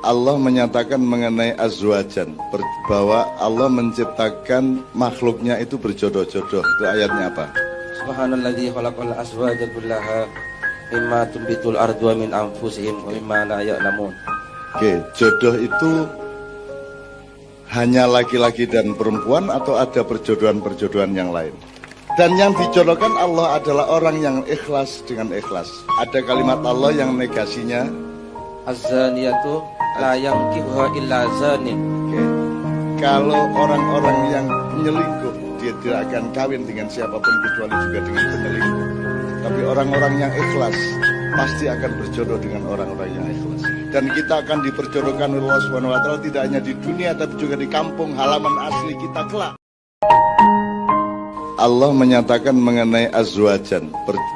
Allah menyatakan mengenai azwajan, bahwa Allah menciptakan makhluknya itu berjodoh-jodoh. Itu ayatnya apa? Subhanalladzi khalaqal azwaja kullaha mimma tumbitul ardu min anfusihim wa mimma la ya'lamun. Oke, jodoh itu hanya laki-laki dan perempuan atau ada perjodohan-perjodohan yang lain? Dan yang dijodohkan Allah adalah orang yang ikhlas dengan ikhlas. Ada kalimat Allah yang negasinya, Az-zaniyatu la yankihuha illa zanin. Kalau orang-orang yang menyelingkuh, dia tidak akan kawin dengan siapapun kecuali juga dengan penyelingkuh. Tapi orang-orang yang ikhlas pasti akan berjodoh dengan orang-orang yang ikhlas. Dan kita akan diperjodohkan oleh Allah SWT tidak hanya di dunia tapi juga di kampung halaman asli kita kelak. Allah menyatakan mengenai azwajan,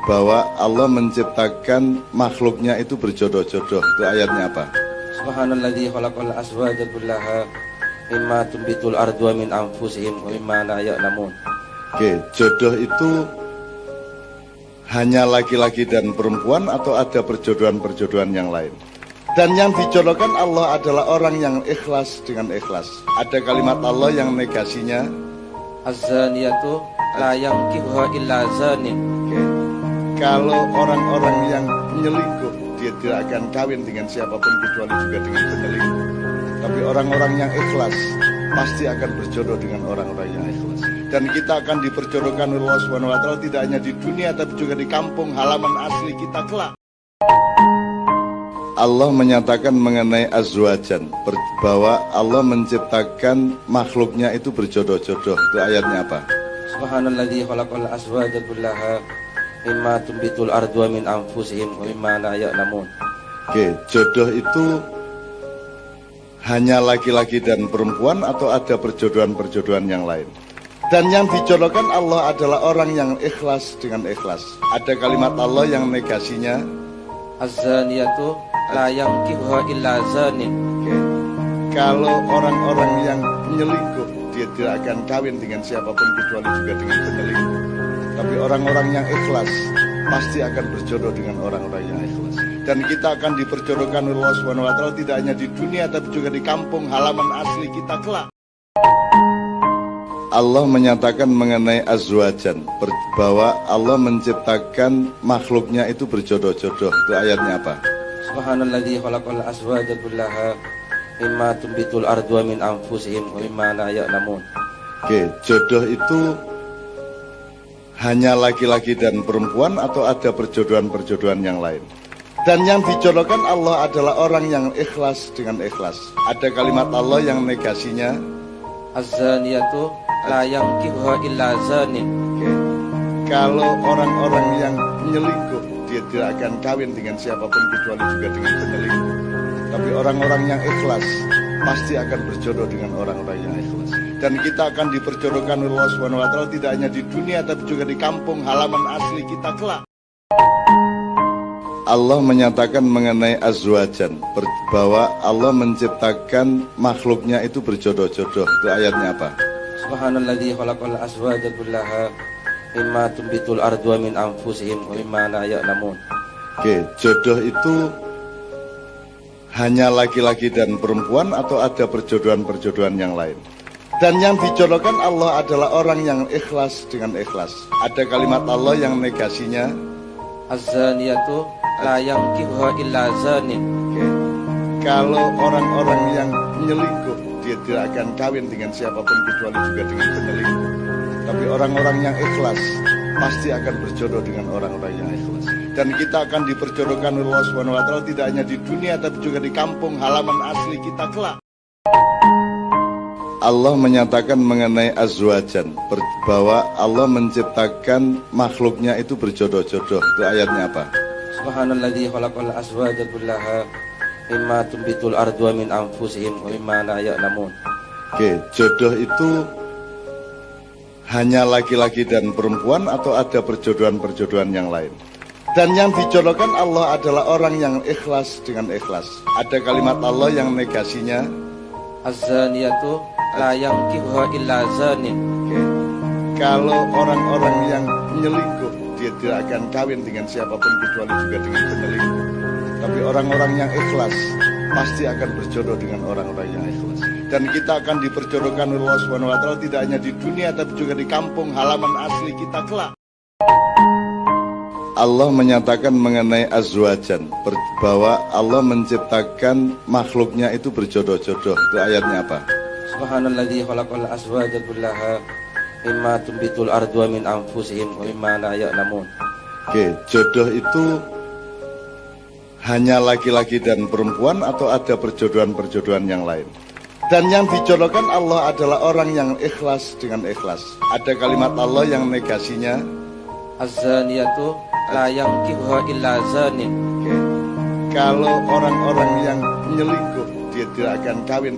bahwa Allah menciptakan makhluknya itu berjodoh-jodoh. Itu ayatnya apa? Subhanalladzi khalaqal azwaja kullaha mimma tumbitul ardu min anfusihim wa mimma la ya'lamun. Oke, jodoh itu hanya laki-laki dan perempuan atau ada perjodohan-perjodohan yang lain? Dan yang dijodohkan Allah adalah orang yang ikhlas dengan ikhlas. Ada kalimat Allah yang negasinya, Az-zaniyatu la yankihuha illa zanin. Kalau orang-orang yang menyelingkuh, dia tidak akan kawin dengan siapapun kecuali juga dengan penyelingkuh. Tapi orang-orang yang ikhlas pasti akan berjodoh dengan orang-orang yang ikhlas. Dan kita akan diperjodohkan oleh Allah SWT tidak hanya di dunia tapi juga di kampung halaman asli kita kelak. Allah menyatakan mengenai azwajan, bahwa Allah menciptakan makhluknya itu berjodoh-jodoh. Itu ayatnya apa? Subhanalladzi khalaqal azwaja kullaha mimma tumbitul ardu min anfusihim wa mimma la ya'lamun. Oke, jodoh itu hanya laki-laki dan perempuan atau ada perjodohan-perjodohan yang lain? Dan yang dijodohkan Allah adalah orang yang ikhlas dengan ikhlas. Ada kalimat Allah yang negasinya, Az-zaniyatu la yankihuha illa zanin. Kalau orang-orang yang menyelingkuh, dia tidak akan kawin dengan siapapun kecuali juga dengan penyelingkuh. Tapi orang-orang yang ikhlas pasti akan berjodoh dengan orang-orang yang ikhlas. Dan kita akan diperjodohkan oleh Allah SWT tidak hanya di dunia tapi juga di kampung halaman asli kita kelak. Allah menyatakan mengenai azwajan, bahwa Allah menciptakan makhluknya itu berjodoh-jodoh. Itu ayatnya apa? Subhanalladzi khalaqal azwaja kullaha mimma tumbitul ardu min anfusihim wa mimma la ya'lamun. Oke, jodoh itu hanya laki-laki dan perempuan atau ada perjodohan-perjodohan yang lain? Dan yang dijodohkan Allah adalah orang yang ikhlas dengan ikhlas. Ada kalimat Allah yang negasinya, Az-zaniyatu la yankihuha illa zanin. Kalau orang-orang yang menyelingkuh, dia tidak akan kawin dengan siapapun kecuali juga dengan penyelingkuh. Tapi orang-orang yang ikhlas pasti akan berjodoh dengan orang-orang yang ikhlas. Dan kita akan diperjodohkan oleh Allah SWT tidak hanya di dunia tapi juga di kampung halaman asli kita kelak. Allah menyatakan mengenai azwajan, bahwa Allah menciptakan makhluknya itu berjodoh-jodoh. Itu ayatnya apa? Subhanalladzi khalaqal azwaja kullaha mimma tumbitul ardu min anfusihim wa mimma la ya'lamun. Oke, jodoh itu hanya laki-laki dan perempuan atau ada perjodohan-perjodohan yang lain? Dan yang dijodohkan Allah adalah orang yang ikhlas dengan ikhlas. Ada kalimat Allah yang negasinya, Az-zaniyatu la yankihuha illa zanin. Kalau orang-orang yang menyelingkuh, dia tidak akan kawin dengan siapapun kecuali juga dengan penyelingkuh. Tapi orang-orang yang ikhlas pasti akan berjodoh dengan orang-orang yang ikhlas. Dan kita akan diperjodohkan oleh Allah SWT tidak hanya di dunia tapi juga di kampung halaman asli kita kelak. Allah menyatakan mengenai azwajan, bahwa Allah menciptakan makhluknya itu berjodoh-jodoh. Itu ayatnya apa? Subhanalladzi khalaqal azwaja kullaha mimma tumbitul ardu min anfusihim wa mimma la ya'lamun. Oke, jodoh itu hanya laki-laki dan perempuan atau ada perjodohan-perjodohan yang lain? Dan yang dijodohkan Allah adalah orang yang ikhlas dengan ikhlas. Ada kalimat Allah yang negasinya, Az-zaniyatu la yankihuha illa zanin. Kalau orang-orang yang menyelingkuh, dia tidak akan kawin dengan siapapun kecuali juga dengan penyelingkuh. Tapi orang-orang yang ikhlas pasti akan berjodoh dengan orang-orang yang ikhlas. Dan kita akan diperjodohkan oleh Allah Subhanahu wa taala tidak hanya di dunia tapi juga di kampung halaman asli kita kelak. Allah menyatakan mengenai azwajan bahwa Allah menciptakan makhluknya itu berjodoh-jodoh. Itu ayatnya apa? Subhanalladzi khalaqal azwaja kullaha mimma tumbitul ardu min anfusihim wa mimma la ya'lamun. Oke, jodoh itu hanya laki-laki dan perempuan atau ada perjodohan-perjodohan yang lain? Dan yang dijodohkan Allah adalah orang yang ikhlas dengan ikhlas. Ada kalimat Allah yang negasinya Az-zaniyatu la yankihuha illa zanin. Oke. Kalau orang-orang yang menyelingkuh dia tidak akan kawin.